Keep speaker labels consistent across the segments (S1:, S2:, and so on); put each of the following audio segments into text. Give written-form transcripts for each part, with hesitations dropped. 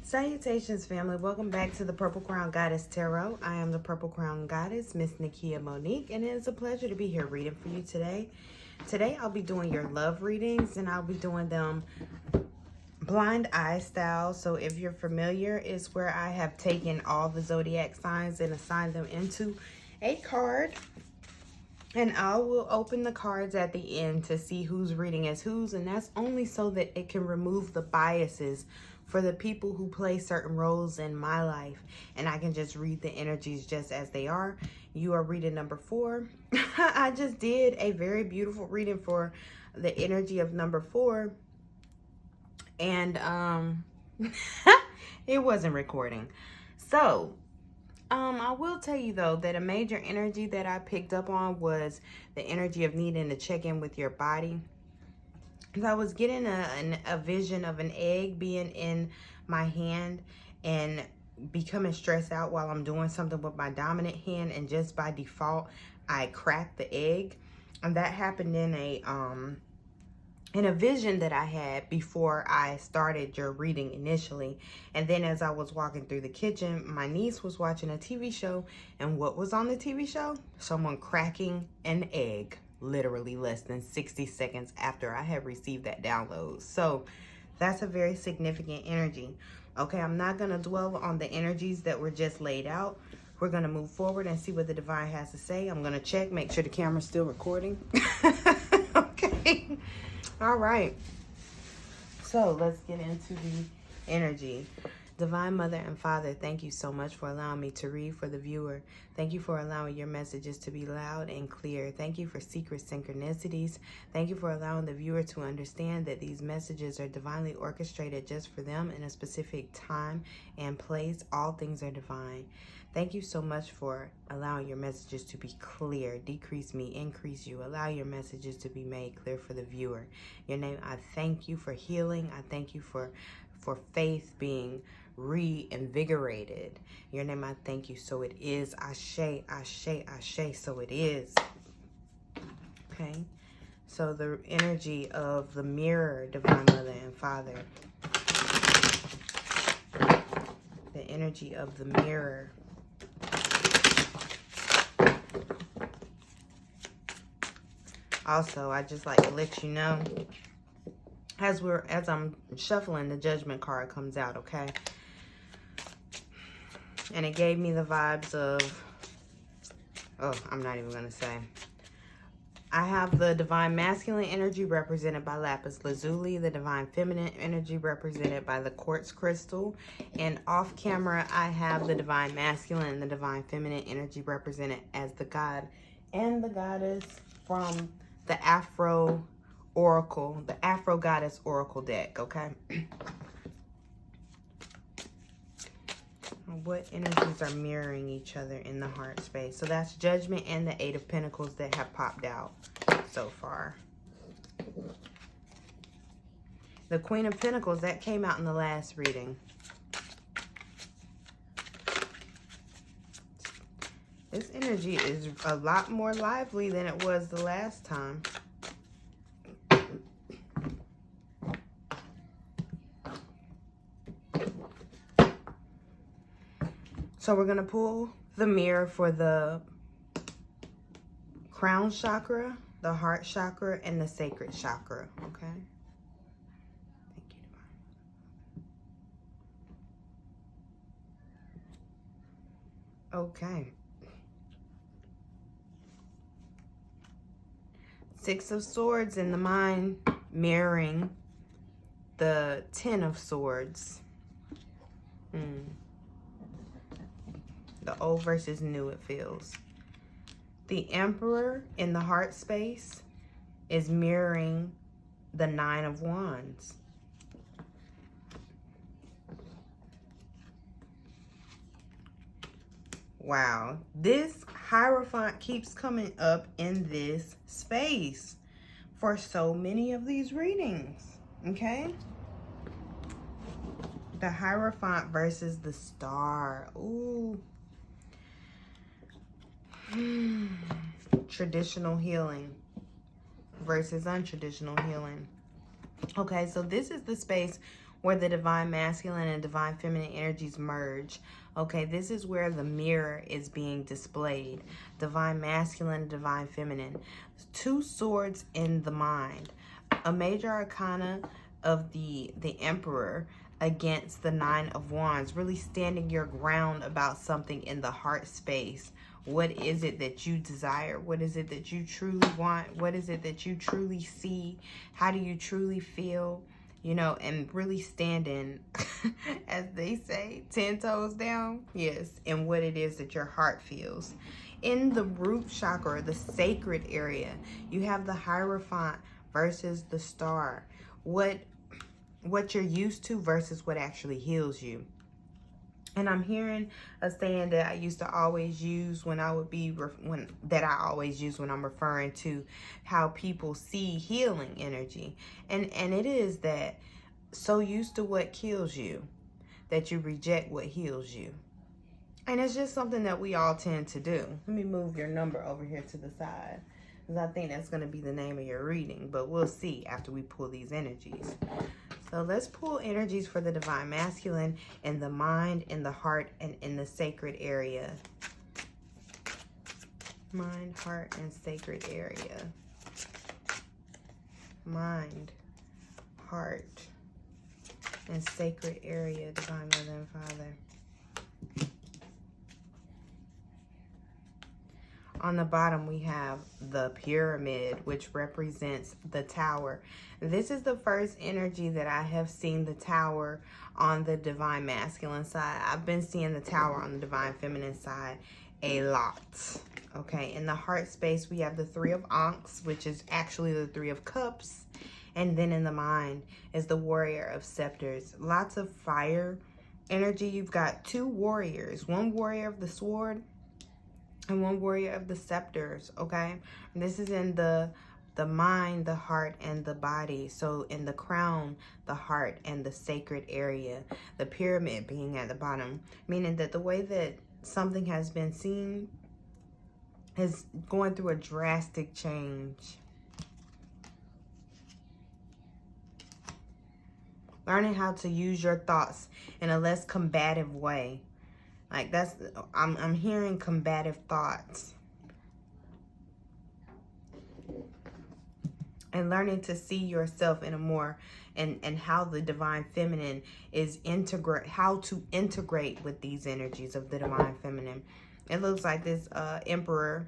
S1: Salutations, family. Welcome back to the Purple Crown Goddess Tarot. I am the Purple Crown Goddess, Miss Nakia Monique, and it is a pleasure to be here reading for you today. Today, I'll be doing your love readings, and I'll be doing them blind eye style. So if you're familiar, it's where I have taken all the zodiac signs and assigned them into a card. And I will open the cards at the end to see who's reading as whose, and that's only so that it can remove the biases for the people who play certain roles in my life, and I can just read the energies just as they are. You are reading number 4. I just did a very beautiful reading for the energy of number 4, and it wasn't recording. So I will tell you though that a major energy that I picked up on was the energy of needing to check in with your body. I was getting a vision of an egg being in my hand and becoming stressed out while I'm doing something with my dominant hand, and just by default I cracked the egg. And that happened in a vision that I had before I started your reading initially. And then as I was walking through the kitchen, my niece was watching a TV show, and what was on the TV show? Someone cracking an egg. Literally less than 60 seconds after I had received that download. So that's a very significant energy. Okay, I'm not going to dwell on the energies that were just laid out. We're going to move forward and see what the divine has to say. I'm going to check, make sure the camera's still recording. Okay. All right. So let's get into the energy. Divine Mother and Father, thank you so much for allowing me to read for the viewer. Thank you for allowing your messages to be loud and clear. Thank you for secret synchronicities. Thank you for allowing the viewer to understand that these messages are divinely orchestrated just for them in a specific time and place. All things are divine. Thank you so much for allowing your messages to be clear. Decrease me, increase you. Allow your messages to be made clear for the viewer. Your name, I thank you for healing. I thank you for faith being reinvigorated. Your name, I thank you. So it is. Ashe, ashe, ashe. So it is. Okay. So the energy of the mirror, Divine Mother and Father. The energy of the mirror. Also, I just like to let you know, as I'm shuffling, the Judgment card comes out, okay? And it gave me the vibes of, oh, I'm not even gonna say. I have the Divine Masculine energy represented by Lapis Lazuli, the Divine Feminine energy represented by the Quartz Crystal, and off camera I have the Divine Masculine and the Divine Feminine energy represented as the God and the Goddess from the Afro Oracle, the Afro Goddess Oracle deck, okay? What energies are mirroring each other in the heart space? So that's Judgment and the Eight of Pentacles that have popped out so far. The Queen of Pentacles, that came out in the last reading. This energy is a lot more lively than it was the last time. So we're going to pull the mirror for the crown chakra, the heart chakra, and the sacred chakra, okay? Thank you, Divine. Okay. Six of Swords in the mind, mirroring the Ten of Swords. The old versus new, it feels. The Emperor in the heart space is mirroring the Nine of Wands. Wow, this Hierophant keeps coming up in this space for so many of these readings, okay? The Hierophant versus the Star. Ooh. Traditional healing versus untraditional healing. Okay, so this is the space where the divine masculine and divine feminine energies merge. Okay, this is where the mirror is being displayed. Divine masculine, divine feminine. Two swords in the mind. A major arcana of the Emperor against the Nine of Wands, really standing your ground about something in the heart space. What is it that you desire? What is it that you truly want? What is it that you truly see? How do you truly feel? You know, and really standing, as they say, 10 toes down. Yes, and what it is that your heart feels. In the root chakra, the sacred area, you have the Hierophant versus the Star. What you're used to versus what actually heals you. And I'm hearing a saying that I used to always use when I would be, that I always use when I'm referring to how people see healing energy. And it is that so used to what kills you that you reject what heals you. And it's just something that we all tend to do. Let me move your number over here to the side, because I think that's going to be the name of your reading. But we'll see after we pull these energies. So let's pull energies for the divine masculine in the mind, in the heart, and in the sacred area. Mind, heart, and sacred area. Mind, heart, and sacred area, divine mother and father. On the bottom, we have the pyramid, which represents the tower. This is the first energy that I have seen the tower on the divine masculine side. I've been seeing the tower on the divine feminine side a lot. Okay, in the heart space, we have the Three of Ankhs, which is actually the Three of Cups. And then in the mind is the Warrior of Scepters. Lots of fire energy. You've got two warriors, one warrior of the sword and one warrior of the scepters. Okay, and this is in the mind, the heart, and the body. So in the crown, the heart, and the sacred area, the pyramid being at the bottom, meaning that the way that something has been seen is going through a drastic change. Learning how to use your thoughts in a less combative way. Like that's, I'm hearing combative thoughts. And learning to see yourself in a more, and how the divine feminine is how to integrate with these energies of the divine feminine. It looks like this emperor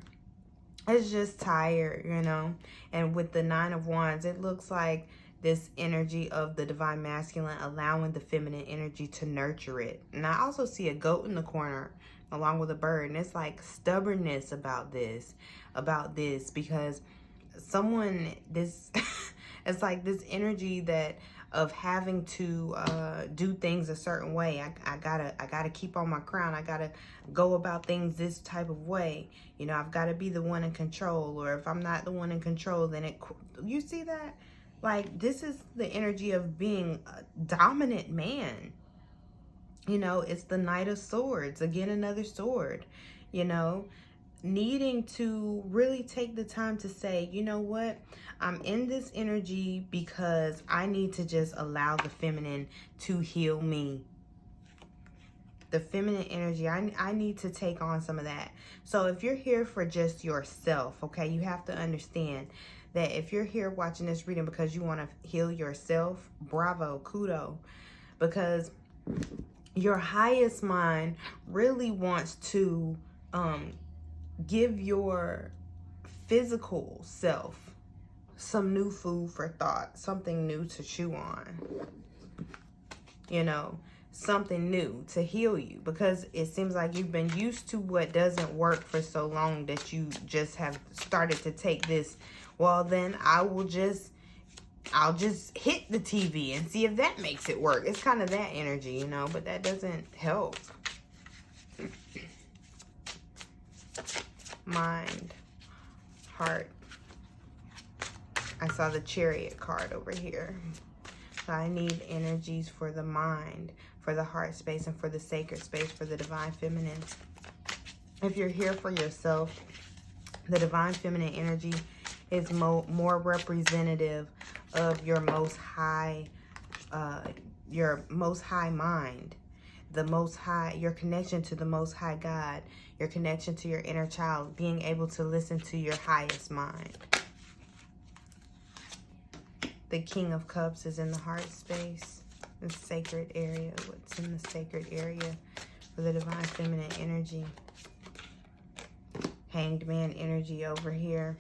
S1: is just tired, you know. And with the Nine of Wands, it looks like this energy of the divine masculine allowing the feminine energy to nurture it. And I also see a goat in the corner along with a bird. And it's like stubbornness about this, because someone, it's like this energy that of having to do things a certain way. I gotta keep on my crown. I gotta go about things this type of way. You know, I've got to be the one in control. Or if I'm not the one in control, then you see that? Like, this is the energy of being a dominant man. You know, it's the Knight of Swords. Again, another sword. You know, needing to really take the time to say, you know what? I'm in this energy because I need to just allow the feminine to heal me. The feminine energy, I need to take on some of that. So if you're here for just yourself, okay, you have to understand that if you're here watching this reading because you want to heal yourself, bravo, kudo. Because your highest mind really wants to give your physical self some new food for thought, something new to chew on. You know, something new to heal you, because it seems like you've been used to what doesn't work for so long that you just have started to take this, well, then I'll just hit the TV and see if that makes it work. It's kind of that energy, you know, but that doesn't help. Mind, heart. I saw the Chariot card over here. So I need energies for the mind, for the heart space, and for the sacred space, for the divine feminine. If you're here for yourself, the divine feminine energy is more representative of your most high, your most high mind, the most high, your connection to the most high God, your connection to your inner child, being able to listen to your highest mind. The King of Cups is in the heart space, the sacred area. What's in the sacred area for the divine feminine energy? Hanged Man energy over here.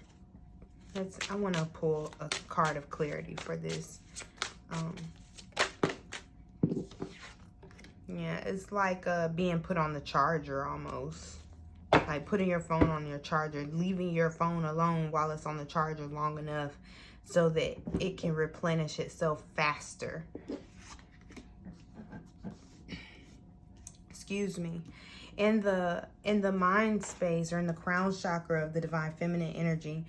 S1: I want to pull a card of clarity for this. Yeah, it's like being put on the charger almost. Like putting your phone on your charger, leaving your phone alone while it's on the charger long enough so that it can replenish itself faster. Excuse me. In the mind space, or in the crown chakra of the divine feminine energy,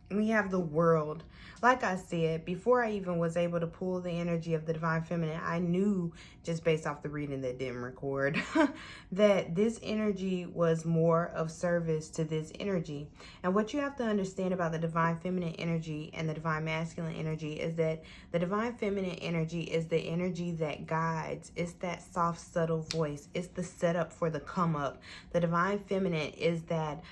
S1: we have the World. Like I said, before I even was able to pull the energy of the divine feminine, I knew, just based off the reading that didn't record, that this energy was more of service to this energy. And what you have to understand about the divine feminine energy and the divine masculine energy is that the divine feminine energy is the energy that guides. It's that soft, subtle voice. It's the setup for the come up. The divine feminine is that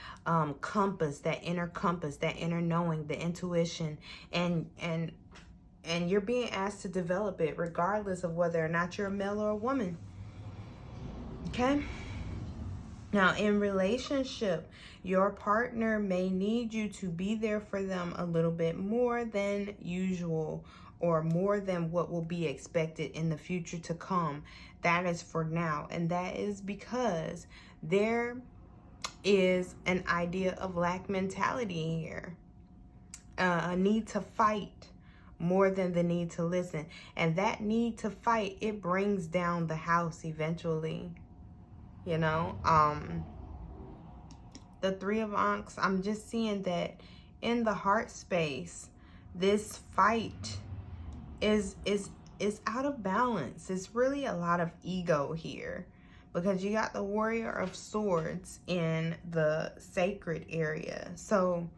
S1: compass, that inner knowing, the intuition, and you're being asked to develop it regardless of whether or not you're a male or a woman. Okay? Now, in relationship, your partner may need you to be there for them a little bit more than usual, or more than what will be expected in the future to come. That is for now. And that is because there is an idea of lack mentality here. A need to fight more than the need to listen. And that need to fight, it brings down the house eventually. You know, the Three of Ankhs, I'm just seeing that in the heart space, this fight is out of balance. It's really a lot of ego here, because you got the Warrior of Swords in the sacred area. So,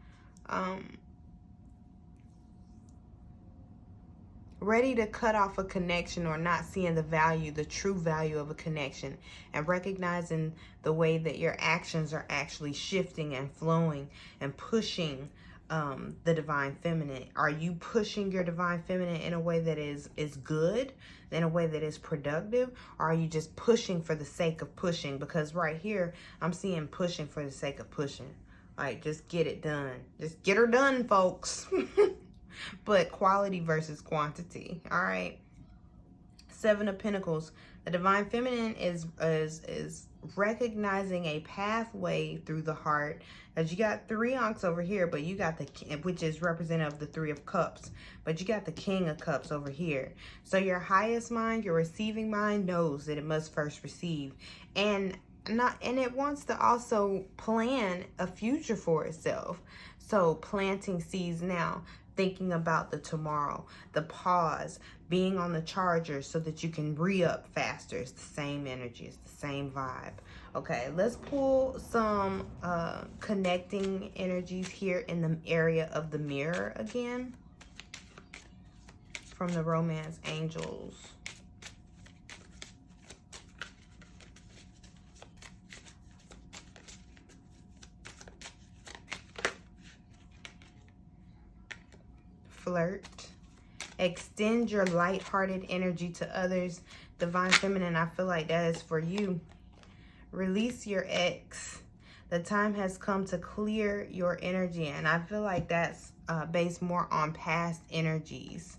S1: ready to cut off a connection, or not seeing the value, the true value of a connection, and recognizing the way that your actions are actually shifting and flowing and pushing the divine feminine. Are you pushing your divine feminine in a way that is good, in a way that is productive, or are you just pushing for the sake of pushing? Because right here, I'm seeing pushing for the sake of pushing. Like, just get it done. Just get her done, folks. But quality versus quantity. All right. Seven of Pentacles. The divine feminine is recognizing a pathway through the heart. As you got Three Ankhs over here, but you got the, which is representative of the Three of Cups, but you got the King of Cups over here. So your highest mind, your receiving mind, knows that it must first receive, and it wants to also plan a future for itself. So planting seeds now, thinking about the tomorrow, the pause, being on the charger so that you can re-up faster. It's the same energy, it's the same vibe. Okay, let's pull some connecting energies here in the area of the mirror again from the Romance Angels. Flirt. Extend your lighthearted energy to others. Divine Feminine, I feel like that is for you. Release your ex. The time has come to clear your energy. And I feel like that's based more on past energies.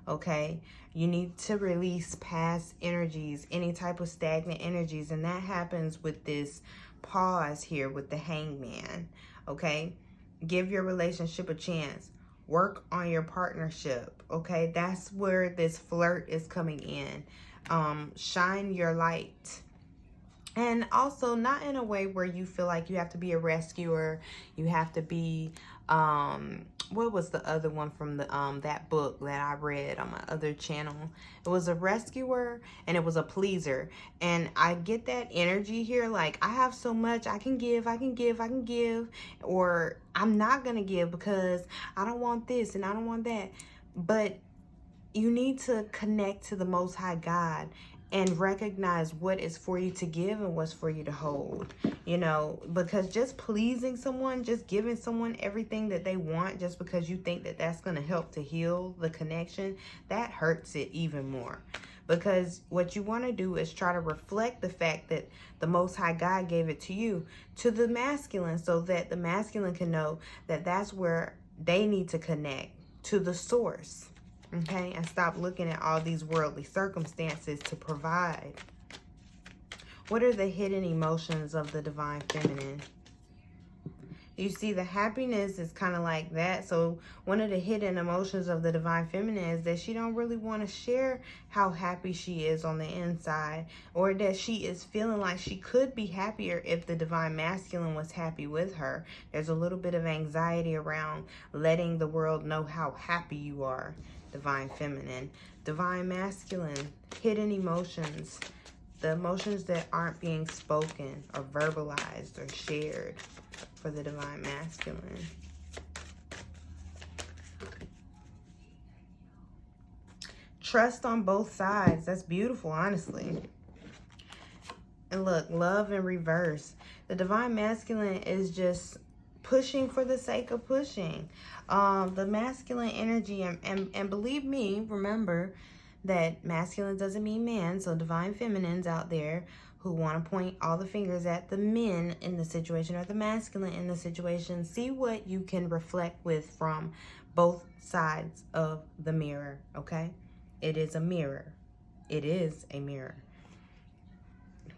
S1: Okay? You need to release past energies, any type of stagnant energies. And that happens with this pause here with the Hangman. Okay? Give your relationship a chance. Work on your partnership. Okay? That's where this flirt is coming in. Shine your light. And also not in a way where you feel like you have to be a rescuer. You have to be, what was the other one from the that book that I read on my other channel? It was a rescuer and it was a pleaser. And I get that energy here. Like, I have so much, I can give, I can give, I can give. Or I'm not going to give because I don't want this and I don't want that. But you need to connect to the Most High God and recognize what is for you to give and what's for you to hold, you know, because just pleasing someone, just giving someone everything that they want just because you think that that's going to help to heal the connection, that hurts it even more. Because what you want to do is try to reflect the fact that the Most High God gave it to you, to the masculine, so that the masculine can know that that's where they need to connect to the source. Okay, and stop looking at all these worldly circumstances to provide. What are the hidden emotions of the divine feminine? You see, the happiness is kind of like that. So one of the hidden emotions of the divine feminine is that she don't really want to share how happy she is on the inside, or that she is feeling like she could be happier if the divine masculine was happy with her. There's a little bit of anxiety around letting the world know how happy you are. Divine feminine. Divine masculine, hidden emotions, the emotions that aren't being spoken or verbalized or shared for the divine masculine. Trust on both sides. That's beautiful, honestly. And look, love in reverse. The divine masculine is just pushing for the sake of pushing. The masculine energy, and believe me, remember that masculine doesn't mean man. So divine feminines out there who want to point all the fingers at the men in the situation or the masculine in the situation, see what you can reflect with from both sides of the mirror, okay? It is a mirror. It is a mirror.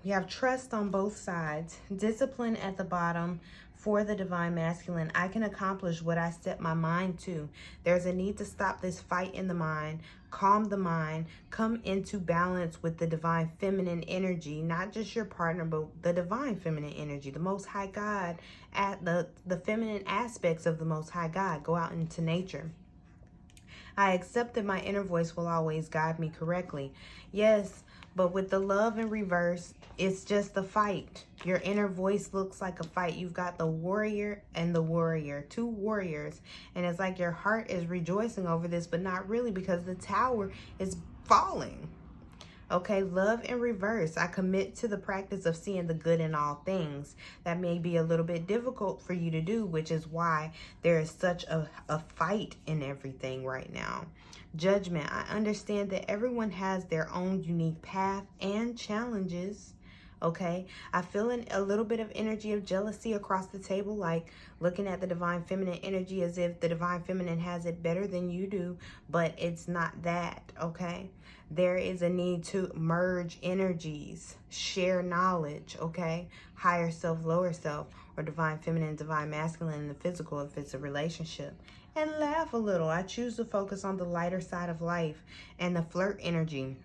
S1: We have trust on both sides, discipline at the bottom. For the divine masculine, I can accomplish what I set my mind to. There's a need to stop this fight in the mind, calm the mind, come into balance with the divine feminine energy, not just your partner, but the divine feminine energy, the Most High God, at the feminine aspects of the Most High God. Go out into nature. I accept that my inner voice will always guide me correctly. Yes, but with the love in reverse, it's just a fight. Your inner voice looks like a fight. You've got the warrior and the warrior, two warriors. And it's like your heart is rejoicing over this, but not really, because the tower is falling. Okay, love in reverse. I commit to the practice of seeing the good in all things. That may be a little bit difficult for you to do, which is why there is such a fight in everything right now. Judgment. I understand that everyone has their own unique path and challenges. Okay, I feel a little bit of energy of jealousy across the table, like looking at the divine feminine energy as if the divine feminine has it better than you do, but it's not that, okay? There is a need to merge energies, share knowledge, okay? Higher self, lower self, or divine feminine, divine masculine in the physical if it's a relationship. And laugh a little. I choose to focus on the lighter side of life and the flirt energy.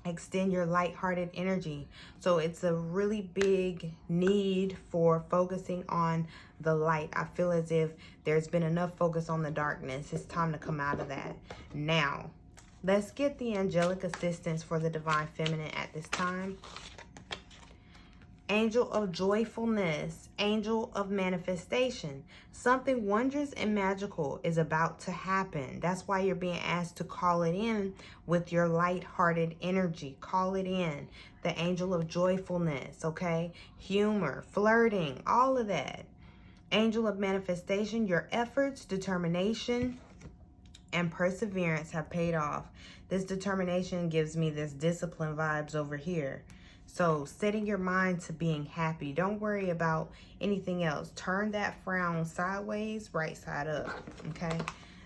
S1: Extend your lighthearted energy. So it's a really big need for focusing on the light. I feel as if there's been enough focus on the darkness. It's time to come out of that. Now, let's get the angelic assistance for the divine feminine at this time. Angel of joyfulness, angel of manifestation. Something wondrous and magical is about to happen. That's why you're being asked to call it in with your light-hearted energy. Call it in. The angel of joyfulness, okay? Humor, flirting, all of that. Angel of manifestation, your efforts, determination, and perseverance have paid off. This determination gives me this discipline vibes over here. So setting your mind to being happy. Don't worry about anything else. Turn that frown sideways, right side up, okay?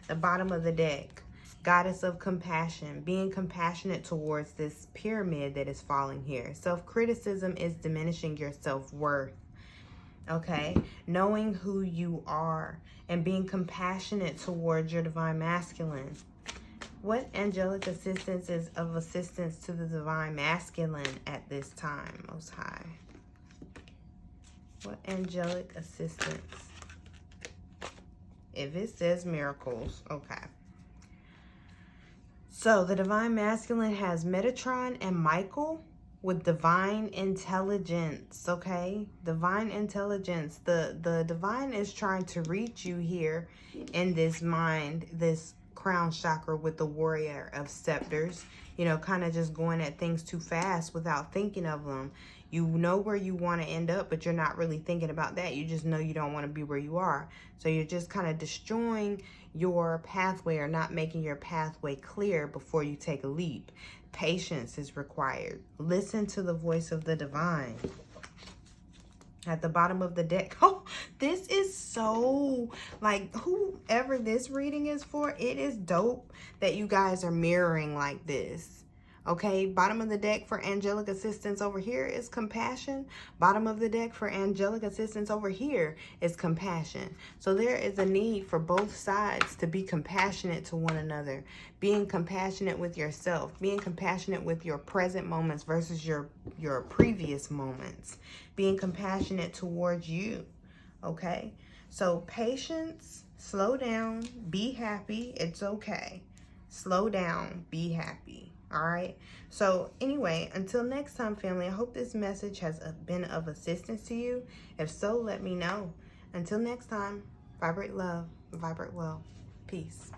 S1: The bottom of the deck. Goddess of compassion. Being compassionate towards this pyramid that is falling here. Self-criticism is diminishing your self-worth, okay? Knowing who you are and being compassionate towards your divine masculine. What angelic assistance is of assistance to the divine masculine at this time, Most High? What angelic assistance? If it says miracles, okay. So the divine masculine has Metatron and Michael with divine intelligence, okay? Divine intelligence. The divine is trying to reach you here in this mind, this crown chakra with the Warrior of Scepters. You know, kind of just going at things too fast without thinking of them. You know where you want to end up, but you're not really thinking about that. You just know you don't want to be where you are. So you're just kind of destroying your pathway or not making your pathway clear before you take a leap. Patience is required. Listen to the voice of the divine. At the bottom of the deck. Oh, this is so, like, whoever this reading is for, it is dope that you guys are mirroring like this. Okay, bottom of the deck for angelic assistance over here is compassion. Bottom of the deck for angelic assistance over here is compassion. So there is a need for both sides to be compassionate to one another. Being compassionate with yourself. Being compassionate with your present moments versus your previous moments. Being compassionate towards you. Okay, so patience, slow down, be happy. It's okay. Slow down, be happy. All right. So anyway, until next time, family, I hope this message has been of assistance to you. If so, let me know. Until next time, vibrate love, vibrate well. Peace.